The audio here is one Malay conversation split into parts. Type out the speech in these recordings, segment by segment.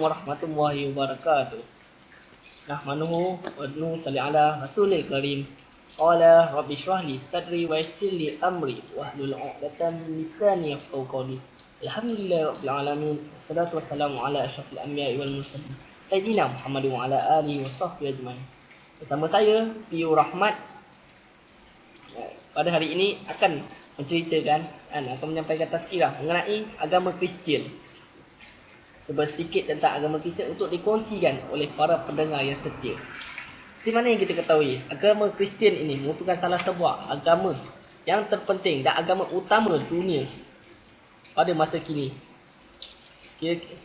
warahmatullahi wabarakatuh. Nahmanuhu wa nusalli ala rasulil karim. Qala rabbi shrah li sadri wa yassir li amri wahlul 'uqdatam min lisani yafqahu qawli. Alhamdulillahi rabbil alamin. Wassalatu wassalamu ala asyrafil anbiya'i wal mursalin. Sayyidina Muhammad wa ala alihi wa sahbihi ajmain. Bersama saya Piyu Rahmat. Pada hari ini akan menceritakan akan menyampaikan tazkirah mengenai agama Kristian. Sedikit tentang agama Kristian untuk dikongsikan oleh para pendengar yang setia. Seperti mana yang kita ketahui, agama Kristian ini merupakan salah sebuah agama yang terpenting dan agama utama dunia pada masa kini.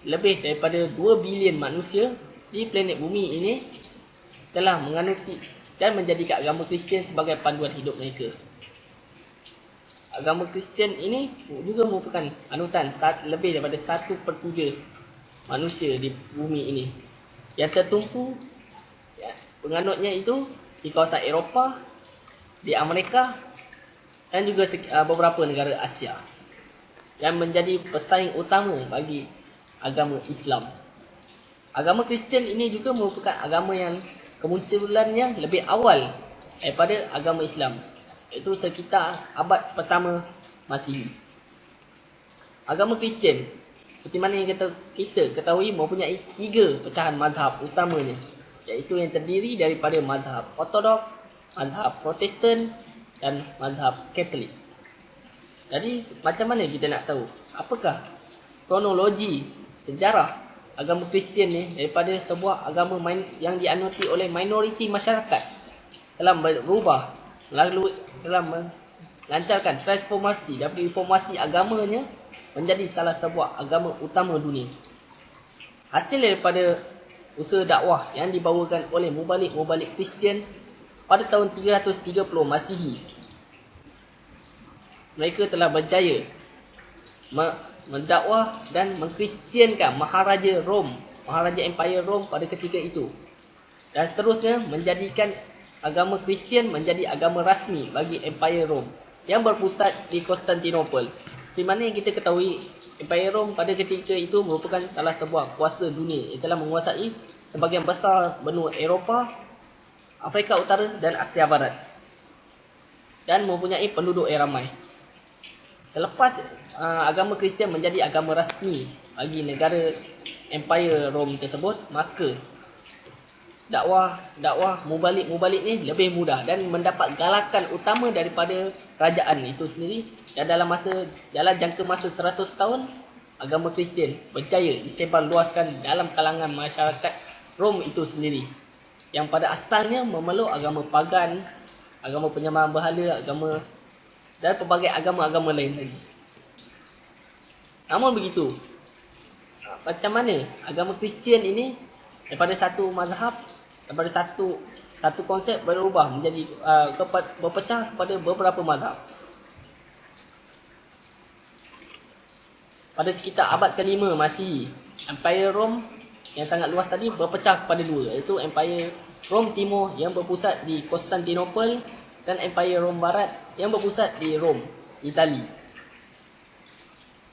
Lebih daripada 2 bilion manusia di planet bumi ini telah menganuti dan menjadikan agama Kristian sebagai panduan hidup mereka. Agama Kristian ini juga merupakan anutan lebih daripada 1/3 manusia di bumi ini yang tertumpu penganutnya itu di kawasan Eropah, di Amerika dan juga beberapa negara Asia yang menjadi pesaing utama bagi agama Islam. Agama Kristian ini juga merupakan agama yang kemunculannya lebih awal daripada agama Islam, iaitu sekitar abad pertama Masihi. Agama Kristian seperti mana yang kita ketahui mempunyai 3 pecahan mazhab utamanya, iaitu yang terdiri daripada mazhab Ortodoks, mazhab Protestan dan mazhab Katolik. Jadi macam mana kita nak tahu apakah kronologi sejarah agama Kristian ni daripada sebuah agama yang dianuti oleh minoriti masyarakat telah berubah melalui dalam melancarkan transformasi dan reformasi agamanya menjadi salah sebuah agama utama dunia. Hasil daripada usaha dakwah yang dibawakan oleh mubalik-mubalik Kristian pada tahun 330 Masihi, mereka telah berjaya mendakwah dan mengkristiankan Maharaja Empire Rom pada ketika itu, dan seterusnya menjadikan agama Kristian menjadi agama rasmi bagi Empire Rom yang berpusat di Konstantinopel. Di mana yang kita ketahui, Empire Rom pada ketika itu merupakan salah sebuah kuasa dunia yang telah menguasai sebahagian besar benua Eropah, Afrika Utara dan Asia Barat, dan mempunyai penduduk yang ramai. Selepas agama Kristian menjadi agama rasmi bagi negara Empire Rom tersebut, maka dakwah mubalik ni lebih mudah dan mendapat galakan utama daripada kerajaan itu sendiri. Dan dalam jangka masa 100 tahun, agama Kristian berjaya disebarluaskan dalam kalangan masyarakat Rom itu sendiri, yang pada asalnya memeluk agama pagan, agama penyembahan berhala, dan pelbagai agama-agama lain lagi. Namun begitu, macam mana agama Kristian ini daripada satu mazhab, daripada satu konsep berubah menjadi berpecah kepada beberapa mazhab. Pada sekitar abad ke-5 Masihi, Empire Rom yang sangat luas tadi berpecah kepada 2, iaitu Empire Rom Timur yang berpusat di Konstantinopel dan Empire Rom Barat yang berpusat di Rom, Itali.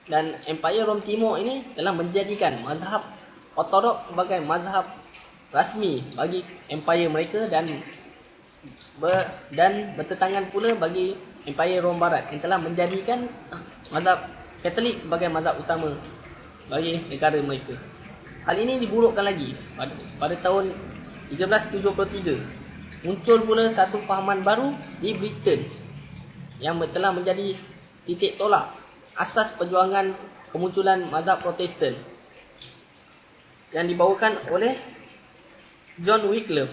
Dan Empire Rom Timur ini telah menjadikan mazhab Ortodoks sebagai mazhab rasmi bagi empire mereka, dan bertentangan pula bagi Empire Rom Barat yang telah menjadikan mazhab Katolik sebagai mazhab utama bagi negara mereka. Hal ini diburukkan lagi pada tahun 1373. Muncul pula satu fahaman baru di Britain yang telah menjadi titik tolak asas perjuangan kemunculan mazhab Protestan yang dibawakan oleh John Wycliffe.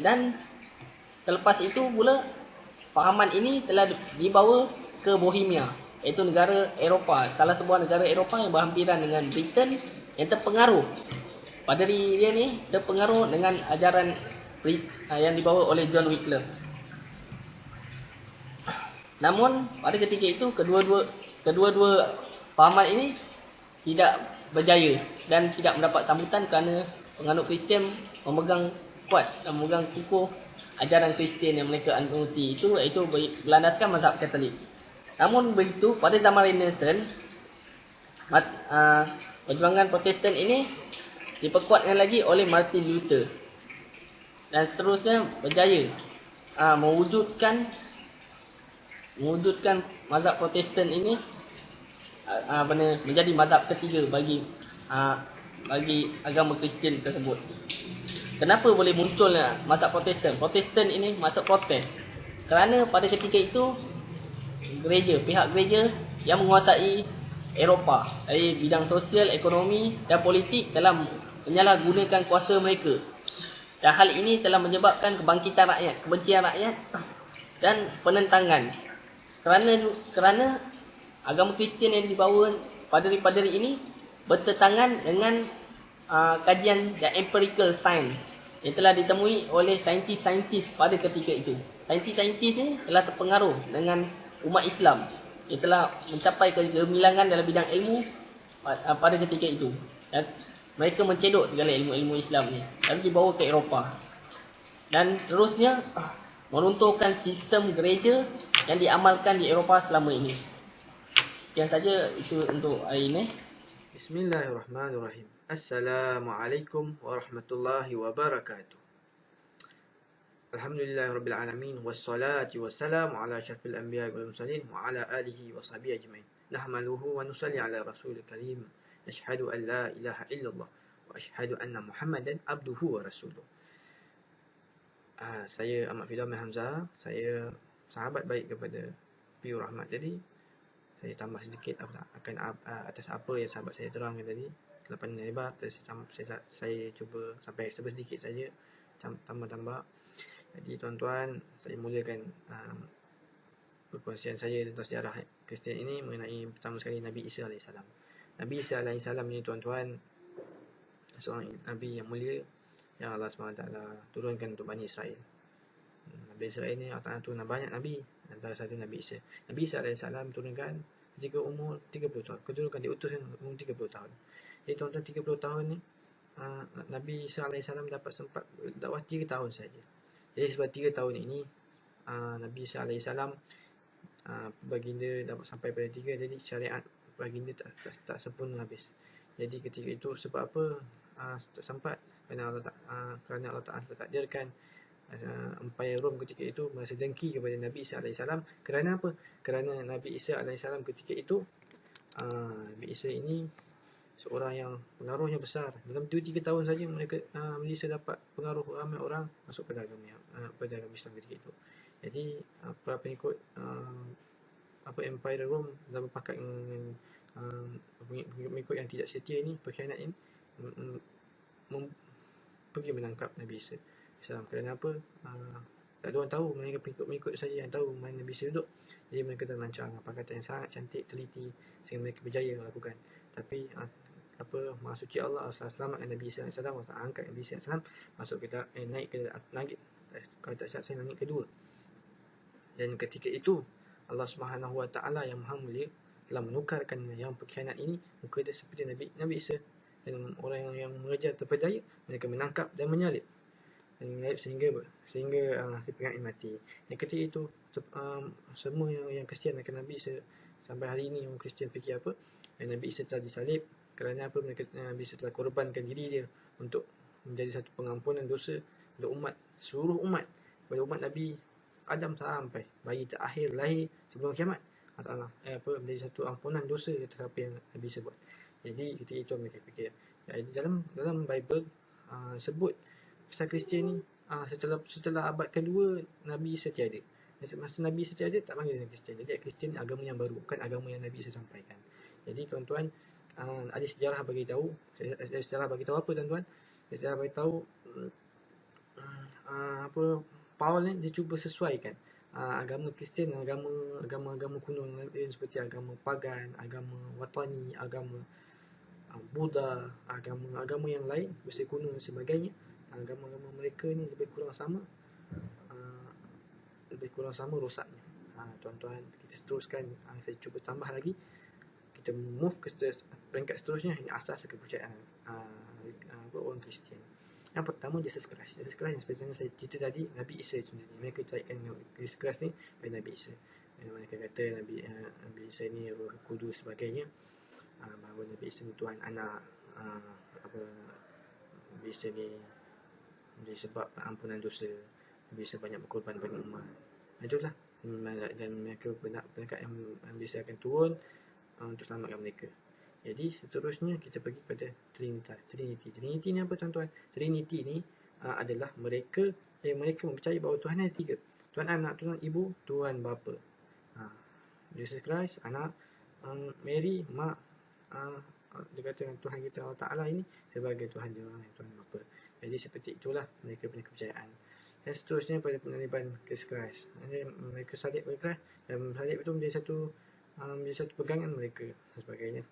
Dan selepas itu pula fahaman ini telah dibawa ke Bohemia, iaitu negara Eropah, salah sebuah negara Eropah yang berhampiran dengan Britain, yang terpengaruh pada diri dia ni terpengaruh dengan ajaran yang dibawa oleh John Wycliffe. Namun pada ketika itu kedua-dua fahaman ini tidak berjaya dan tidak mendapat sambutan kerana penganut Kristian memegang kuat dan memegang kukuh ajaran Kristian yang mereka anuti itu, iaitu berlandaskan mazhab Katolik. Namun begitu, pada zaman Renaissance Perjuangan Protestan ini diperkuatkan lagi oleh Martin Luther dan seterusnya berjaya mewujudkan mazhab Protestan ini menjadi mazhab ketiga bagi agama Kristian tersebut. Kenapa boleh muncul mazhab Protestan? Protestan ini masuk protes kerana pada ketika itu pihak gereja yang menguasai Eropah dari bidang sosial, ekonomi dan politik telah menyalahgunakan kuasa mereka. Dan hal ini telah menyebabkan kebangkitan rakyat, kebencian rakyat dan penentangan. Kerana agama Kristian yang dibawa paderi-paderi ini bertentangan dengan kajian dan empirical science yang telah ditemui oleh saintis-saintis pada ketika itu. Saintis-saintis ni telah terpengaruh dengan umat Islam yang telah mencapai kegemilangan dalam bidang ilmu pada ketika itu. Dan mereka mencedok segala ilmu-ilmu Islam ni lalu dibawa ke Eropah. Dan terusnya meruntuhkan sistem gereja yang diamalkan di Eropah selama ini. Sekian saja itu untuk hari ini. Bismillahirrahmanirrahim. Assalamualaikum warahmatullahi wabarakatuh. Alhamdulillahirabbil alamin wassalatu wassalamu ala asyrafil anbiya'i wal mursalin wa ala alihi wa sahbihi ajmain. Nahmaduhu wa nusalli ala rasulil karim. Nashhadu an la ilaha illallah wa ashhadu anna Muhammadan abduhu wa rasuluh. Saya Ahmad Fidaman Hamzah. Saya sahabat baik kepada Piu Rahmat. Jadi saya tambah sedikit akan atas apa yang sahabat saya terangkan tadi. Kelapan lebar, saya cuba sampai sedikit saja tambah-tambah. Jadi tuan-tuan, saya mulakan perkongsian saya tentang sejarah Kristian ini mengenai pertama sekali Nabi Isa AS. Nabi Isa AS ini tuan-tuan, seorang Nabi yang mulia yang Allah SWT turunkan untuk Bani Israel. Nabi Israel ini Allah Ta'ala turun banyak Nabi, antara satu Nabi Isa. Nabi Isa AS turunkan ketika umur 30 tahun. Kedudukan diutus umur 30 tahun. Jadi tuan-tuan, 30 tahun ni Nabi Isa AS dapat sempat dakwah 3 tahun saja. Jadi sebab 3 tahun ini Nabi Isa AS baginda dapat sampai pada 3. Jadi syariat baginda tak sempurna habis. Jadi ketika itu sebab apa tak sempat? Kerana Allah Ta'ala takdirkan Empire Rom ketika itu merasa dengki kepada Nabi Isa AS. Kerana apa? Kerana Nabi Isa AS ketika itu Nabi Isa ini seorang yang pengaruhnya besar. Dalam 2-3 tahun saja mereka bisa dapat pengaruh ramai orang masuk pada agama Islam ketika itu. Jadi para pengikut Empire Rome dalam berpakat dengan pengikut yang tidak setia ini, berkhianat ini, pergi menangkap Nabi Isa. Kerana apa? Tak ada orang tahu, mereka pengikut saja yang tahu mana Nabi Isa duduk. Jadi mereka terlancar pakaian yang sangat cantik, teliti, sehingga mereka berjaya melakukan. Tapi Maha Suci Allah selamatkan Nabi Isa AS, Allah angkat Nabi Isa AS masuk naik ke langit, kalau tak silap saya langit kedua. Dan ketika itu Allah Subhanahu Wa Taala yang Maha Mulia telah menukarkan yang pengkhianat ini muka dia seperti Nabi Isa. Dan orang yang mengejar terpedaya, mereka menangkap dan menyalib. Sehingga si pengkhianat mati. Dan ketika itu semua yang Kristian akan Nabi Isa sampai hari ini, orang Kristian fikir apa? Nabi Isa telah disalib. Kerana apa? Nabi Isa telah korbankan diri dia untuk menjadi satu pengampunan dosa untuk seluruh umat, pada umat Nabi Adam sampai bayi terakhir lahir sebelum kiamat. Allah menjadi satu ampunan dosa terhadap yang Nabi Isa buat. Jadi ketika itu mereka fikir. Jadi dalam Bible sebut pasal Kristian ni setelah abad kedua Nabi Isa tiada. Masa Nabi Isa tiada, tak panggil dia Kristian. Jadi Kristian agama yang baru, bukan agama yang Nabi Isa sampaikan. Jadi tuan-tuan, ada sejarah bagi tahu. Sejarah bagi tahu apa tuan-tuan? Sejarah bagi tahu Paul ni dia cuba sesuaikan agama Kristian dengan agama kuno lain seperti agama pagan, agama watani, agama Buddha, agama yang lain, bersih kuno dan sebagainya. Agama-agama mereka ni lebih kurang sama rosaknya. Tuan-tuan, kita teruskan. Saya cuba tambah lagi. Kita move ke peringkat seterusnya. Ini asas kepercayaan orang Kristian. Yang pertama, Jesus Christ. Jesus Christ yang seperti yang saya cerita tadi, Nabi Isa sebenarnya. Mereka cairkan Jesus Christ ni pada Nabi Isa. Mereka kata Nabi Isa ni Roh Kudus sebagainya. bahawa Nabi Isa ni Tuhan anak, apa Nabi Isa ni menjadi sebab ampunan dosa, Nabi Isa banyak berkorban bagi umat. Itulah, dan mereka pendekat yang Nabi Isa akan turun untuk selamatkan mereka. Jadi seterusnya kita pergi pada Trinity ni apa tuan-tuan? Trinity ni adalah mereka mempercayai bahawa Tuhan ada 3. Tuhan Anak, Tuhan Ibu, Tuhan Bapa. Jesus Christ, Anak, Mary, Mak, dia kata Tuhan kita Allah Ta'ala ini sebagai Tuhan dia, Tuhan Bapa. Jadi seperti itulah mereka punya kepercayaan. Dan seterusnya pada penganiban Yesus Christ, mereka salib mereka, dan salib itu menjadi satu pegangan mereka dan sebagainya.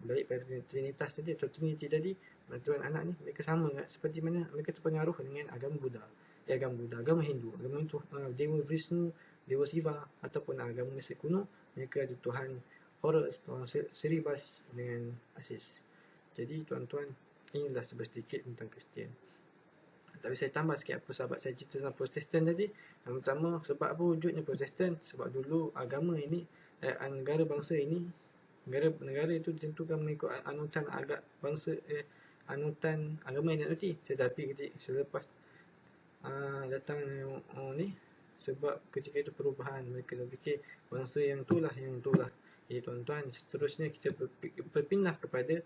Balik pada Trinitas tadi atau Trinity tadi, Tuhan Anak ni mereka sama seperti mana mereka terpengaruh dengan agama Buddha, agama Hindu, agama itu Dewa Vishnu, Dewa Shiva, ataupun agama Mesir kuno, mereka ada Tuhan Horus, Tuhan Cerberus dengan Isis. Jadi tuan-tuan, inilah sedikit tentang Kristian. Tapi saya tambah sikit apa sahabat saya cerita tentang Protestan tadi. Yang pertama, sebab apa wujudnya Protestan? Sebab dulu agama ini, negara bangsa ini, negara itu ditentukan mengikut anutan anutan agama yang dianuti. Tetapi selepas datang ni, sebab ketika itu perubahan, mereka berfikir bangsa yang itulah. Jadi tuan-tuan, seterusnya kita berpindah kepada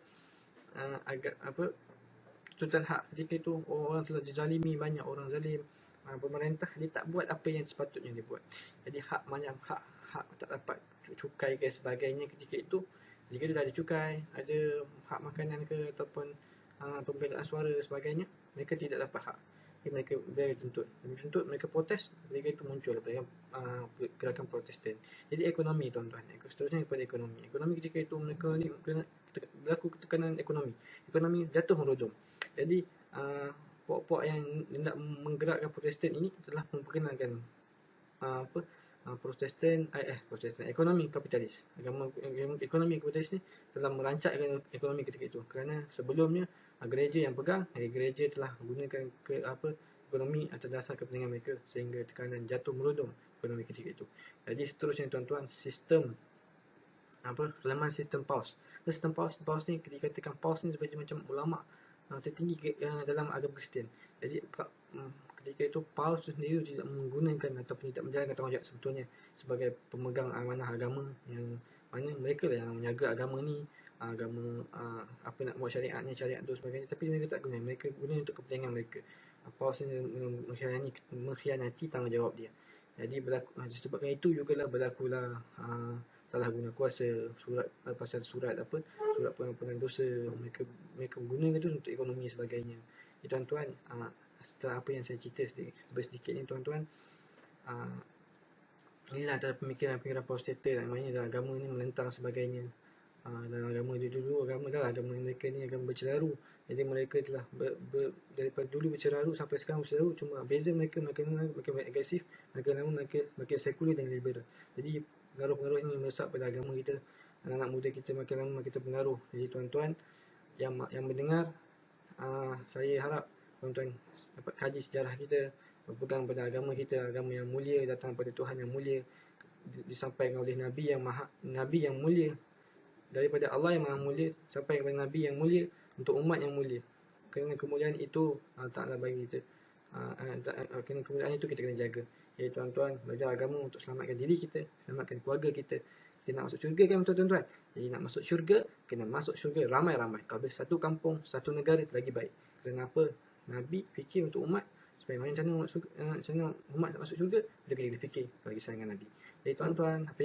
tuntutan hak. Ketika itu orang telah dizalimi, banyak orang zalim, pemerintah dia tak buat apa yang sepatutnya dia buat. Jadi hak tak dapat cukai ke sebagainya ketika itu dah ada cukai, ada hak makanan ke ataupun pembelaan suara dan sebagainya, mereka tidak dapat hak. Jadi mereka dituntut, mereka protes, mereka itu muncul gerakan Protestan. Jadi ekonomi tuan-tuan, seterusnya kepada ekonomi ketika itu mereka ni berlaku tekanan ekonomi jatuh merudum. Jadi puak-puak yang hendak menggerakkan Protestan ini telah memperkenalkan Protestan ekonomi kapitalis. Ekonomi kapitalis ni telah merancangkan ekonomi ketika itu, kerana sebelumnya gereja yang pegang, gereja telah gunakan ekonomi atas dasar kepentingan mereka sehingga tekanan jatuh merudum ekonomi ketika itu. Jadi seterusnya tuan-tuan, kelemahan sistem paus. Sistem paus ni, ketika dikatakan paus ni sebagai macam ulama tertinggi dalam agama Kristian. Jadi ketika itu paus sendiri tidak menggunakan ataupun tidak menjalankan tanggungjawab sebetulnya sebagai pemegang amanah agama, yang mana mereka lah yang menjaga agama ni, apa nak buat syariat tu sebagainya, tapi mereka tak guna, mereka guna untuk kepentingan mereka. Paus ni mengkhianati tanggungjawab dia. Jadi disebabkan itu jugalah berlakulah salah guna kuasa, pasal surat pengampunan dosa, mereka menggunakan itu untuk ekonomi sebagainya. Jadi tuan-tuan, setelah apa yang saya cerita sedikit ni tuan-tuan, inilah antara pemikiran-pemikiran Protestan, maknanya agama ni menentang sebagainya. Dan agama dia dulu, agama mereka ni agama bercelaru. Jadi mereka telah daripada dulu bercelaru sampai sekarang bercelaru, cuma beza mereka makin agresif, makin sekular dan liberal. Jadi pengaruh-pengaruh ini meresap pada agama kita. Anak-anak muda kita makin lama makin terpengaruh. Jadi tuan-tuan yang mendengar, saya harap tuan-tuan dapat kaji sejarah kita, berpegang pada agama kita, agama yang mulia, datang pada Tuhan yang mulia, disampaikan oleh Nabi yang mulia, daripada Allah yang maha mulia sampai kepada Nabi yang mulia untuk umat yang mulia. Kerana kemuliaan itu Ta'ala bagi kita, kerana kemuliaan itu kita kena jaga. Jadi tuan-tuan, belajar agama untuk selamatkan diri kita, selamatkan keluarga kita. Kita nak masuk syurga kan tuan-tuan? Jadi nak masuk syurga, kena masuk syurga ramai-ramai. Kalau boleh satu kampung, satu negara, lagi baik. Kerana apa? Nabi fikir untuk umat, supaya macam mana umat nak masuk syurga, kita kena fikir bagi sayangan Nabi. Jadi tuan-tuan, apa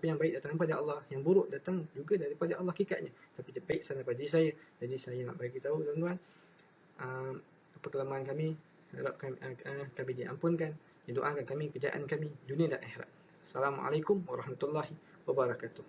yang baik datang daripada Allah, yang buruk datang juga daripada Allah hakikatnya. Tapi dia baik daripada diri saya. Jadi saya nak bagi tahu tuan-tuan, apa kelemahan kami, harap kami diampunkan, didoakan kami kejayaan kami dunia dan akhirat. Assalamualaikum warahmatullahi wabarakatuh.